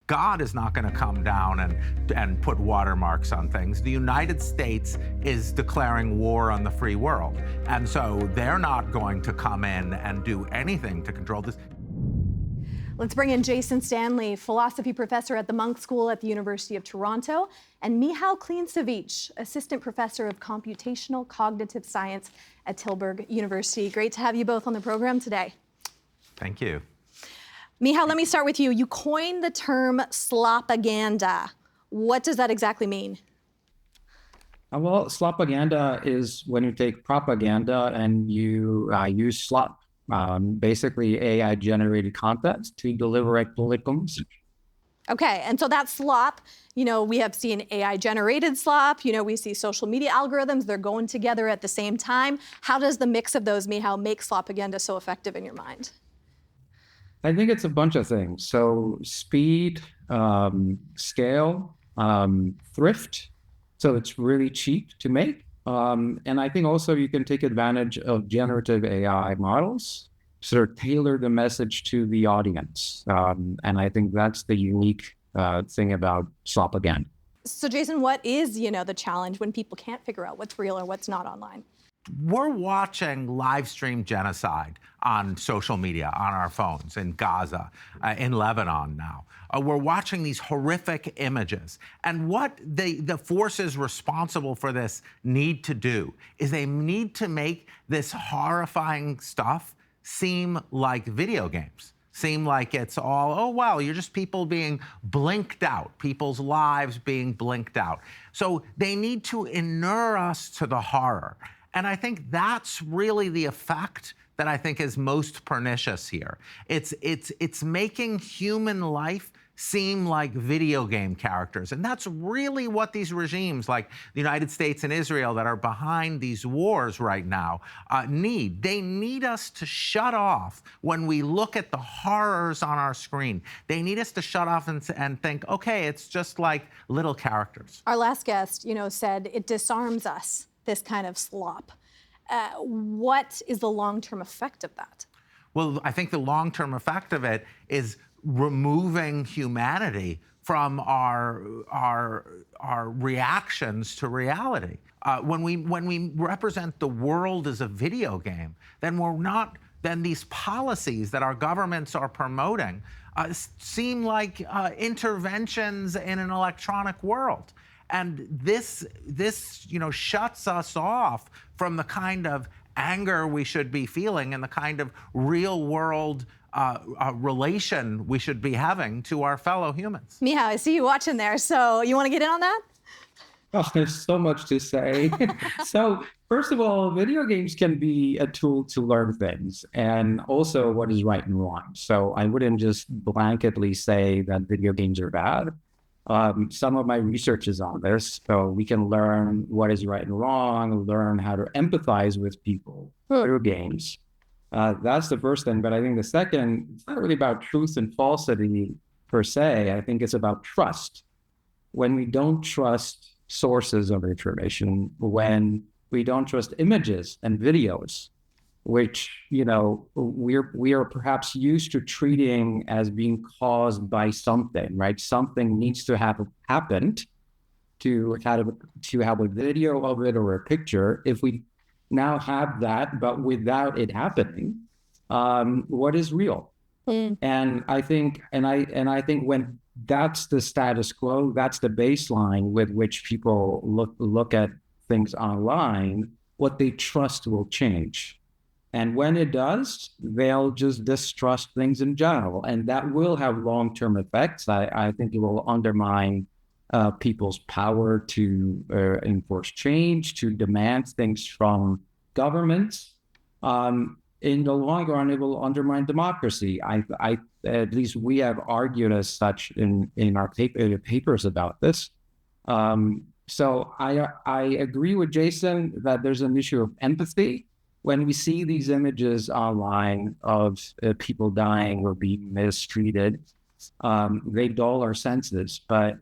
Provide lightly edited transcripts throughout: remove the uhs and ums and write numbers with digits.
God is not going to come down and put watermarks on things. The United States is declaring war on the free world. And so they're not going to come in and do anything to control this. Let's bring in Jason Stanley, philosophy professor at the Munk School at the University of Toronto, and Michal Klincewicz, assistant professor of computational cognitive science at Tilburg University. Great to have you both on the program today. Thank you. Michal, let me start with you. You coined the term Slopaganda. What does that exactly mean? Well, Slopaganda is when you take propaganda and you use slop, basically AI-generated content to deliver a political message. Okay, and so that slop, we have seen AI-generated slop, we see social media algorithms, they're going together at the same time. How does the mix of those, Michal, make Slopaganda so effective in your mind? I think it's a bunch of things. So speed, scale, thrift. So it's really cheap to make. And I think also you can take advantage of generative AI models, sort of tailor the message to the audience. And I think that's the unique thing about Slopaganda. So Jason, what is, the challenge when people can't figure out what's real or what's not online? We're watching live stream genocide on social media, on our phones, in Gaza, in Lebanon now. We're watching these horrific images. And what the forces responsible for this need to do is they need to make this horrifying stuff seem like video games. Seem like it's all, oh, wow, you're just people being blinked out, people's lives being blinked out. So they need to inure us to the horror. And I think that's really the effect that I think is most pernicious here. It's making human life seem like video game characters. And that's really what these regimes like the United States and Israel that are behind these wars right now need. They need us to shut off when we look at the horrors on our screen. They need us to shut off and think, okay, it's just like little characters. Our last guest, said it disarms us, this kind of slop. What is the long-term effect of that? Well, I think the long-term effect of it is removing humanity from our reactions to reality. When we represent the world as a video game, then these policies that our governments are promoting seem like interventions in an electronic world. And this shuts us off from the kind of anger we should be feeling and the kind of real world relation we should be having to our fellow humans. Michal, I see you watching there. So you want to get in on that? Oh, there's so much to say. So first of all, video games can be a tool to learn things and also what is right and wrong. So I wouldn't just blanketly say that video games are bad. Some of my research is on this, so we can learn what is right and wrong, learn how to empathize with people through games. That's the first thing. But I think the second, it's not really about truth and falsity per se. I think it's about trust. When we don't trust sources of information, when we don't trust images and videos, which, we are perhaps used to treating as being caused by something, right? Something needs to have happened to have a video of it or a picture. If we now have that, but without it happening, what is real? And I think when that's the status quo, that's the baseline with which people look at things online, what they trust will change. And when it does, they'll just distrust things in general. And that will have long-term effects. I think it will undermine people's power to enforce change, to demand things from governments. In the long run, it will undermine democracy. At least we have argued as such in our papers about this. So I agree with Jason that there's an issue of empathy. When we see these images online of people dying or being mistreated, they dull our senses. But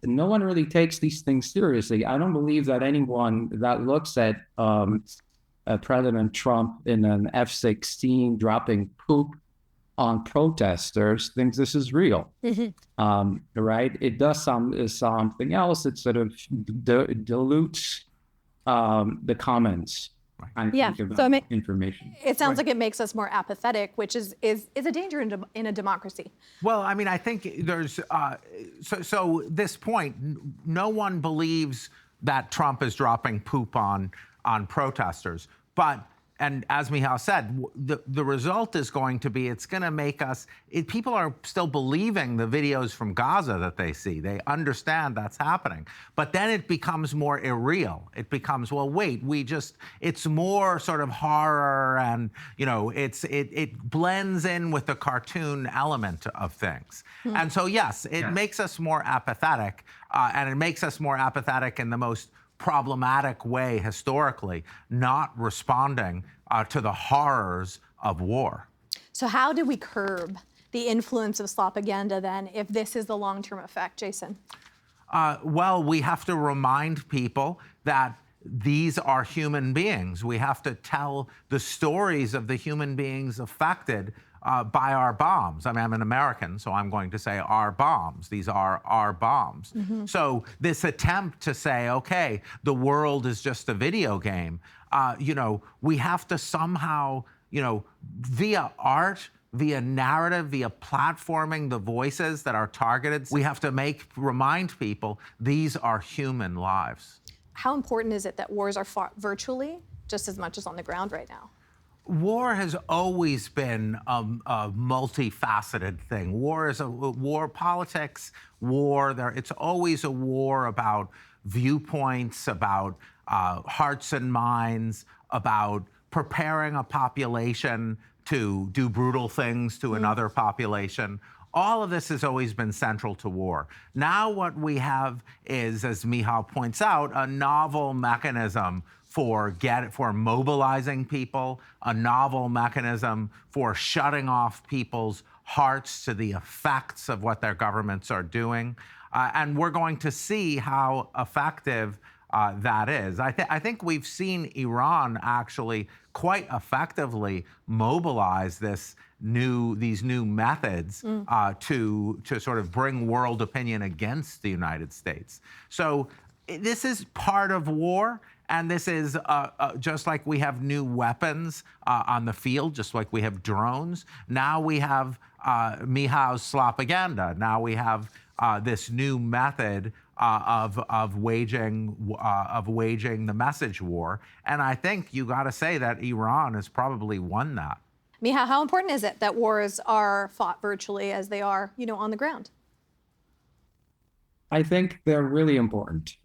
no one really takes these things seriously. I don't believe that anyone that looks at President Trump in an F-16 dropping poop on protesters thinks this is real, right? It does something else. It sort of dilutes the comments. Yeah, so information. It sounds like it makes us more apathetic, which is a danger in a democracy. Well, I mean, I think there's so this point, no one believes that Trump is dropping poop on protesters, but. And as Michal said, the result is going to be, it's going to make us, people are still believing the videos from Gaza that they see. They understand that's happening. But then it becomes more irreal. It becomes, well, wait, it's more sort of horror and, it blends in with the cartoon element of things. And so, yes, it makes us more apathetic, and it makes us more apathetic in the most problematic way historically, not responding to the horrors of war. So how do we curb the influence of Slopaganda then, if this is the long-term effect, Jason? Well, we have to remind people that these are human beings. We have to tell the stories of the human beings affected by our bombs. I mean, I'm an American, so I'm going to say our bombs. These are our bombs. So this attempt to say, okay, the world is just a video game, we have to somehow, via art, via narrative, via platforming the voices that are targeted, we have to remind people these are human lives. How important is it that wars are fought virtually just as much as on the ground right now? War has always been a multifaceted thing. War is war politics, it's always a war about viewpoints, about hearts and minds, about preparing a population to do brutal things to another population. All of this has always been central to war. Now what we have is, as Michal points out, a novel mechanism for mobilizing people, a novel mechanism for shutting off people's hearts to the effects of what their governments are doing. And we're going to see how effective that is. I think we've seen Iran actually quite effectively mobilize these new methods to sort of bring world opinion against the United States. So this is part of war. And this is just like we have new weapons on the field, just like we have drones. Now we have Michal's Slopaganda. Now we have this new method of waging the message war. And I think you got to say that Iran has probably won that. Michal, how important is it that wars are fought virtually as they are, on the ground? I think they're really important.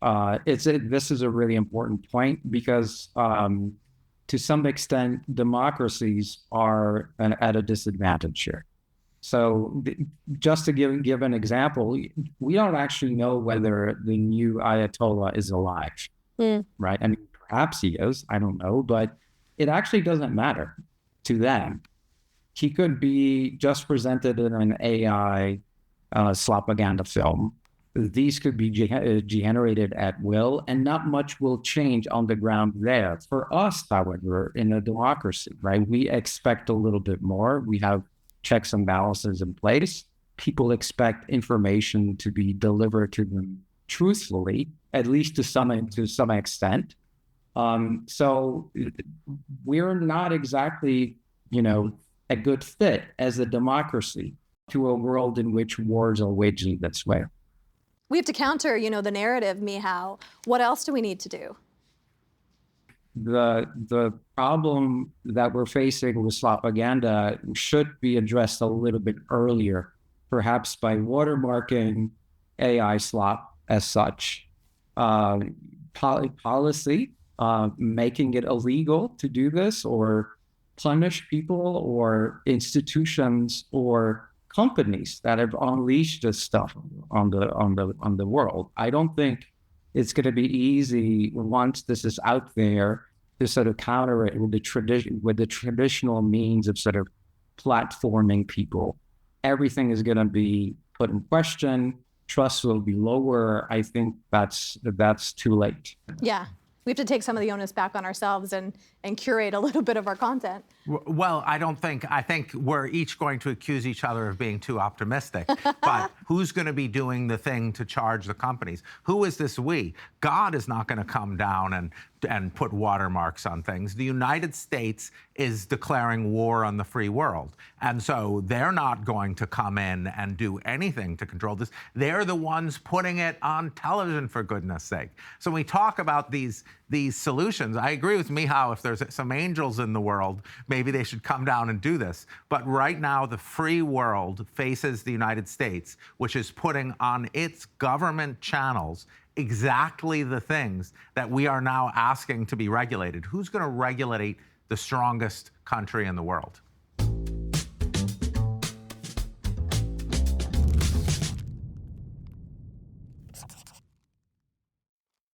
This is a really important point because to some extent, democracies are at a disadvantage here. So just to give an example, we don't actually know whether the new Ayatollah is alive, right? I mean, perhaps he is, I don't know, but it actually doesn't matter to them. He could be just presented in an AI Slopaganda film. These could be generated at will, and not much will change on the ground there. For us, however, in a democracy, right, we expect a little bit more. We have checks and balances in place. People expect information to be delivered to them truthfully, at least to some extent. So we're not exactly, a good fit as a democracy to a world in which wars are waged this way. We have to counter, the narrative, Michal. What else do we need to do? The problem that we're facing with Slopaganda should be addressed a little bit earlier, perhaps by watermarking AI slop as such, policy, making it illegal to do this, or punish people or institutions or companies that have unleashed this stuff on the world. I don't think it's going to be easy once this is out there to sort of counter it with the traditional means of sort of platforming people. Everything is going to be put in question. Trust will be lower. I think that's too late. Yeah. We have to take some of the onus back on ourselves and curate a little bit of our content. Well, I think we're each going to accuse each other of being too optimistic. But who's going to be doing the thing to charge the companies? Who is this we? God is not going to come down and put watermarks on things. The United States is declaring war on the free world. And so they're not going to come in and do anything to control this. They're the ones putting it on television, for goodness sake. So when we talk about these solutions, I agree with Michal, if there's some angels in the world, maybe they should come down and do this. But right now, the free world faces the United States, which is putting on its government channels exactly the things that we are now asking to be regulated. Who's going to regulate the strongest country in the world?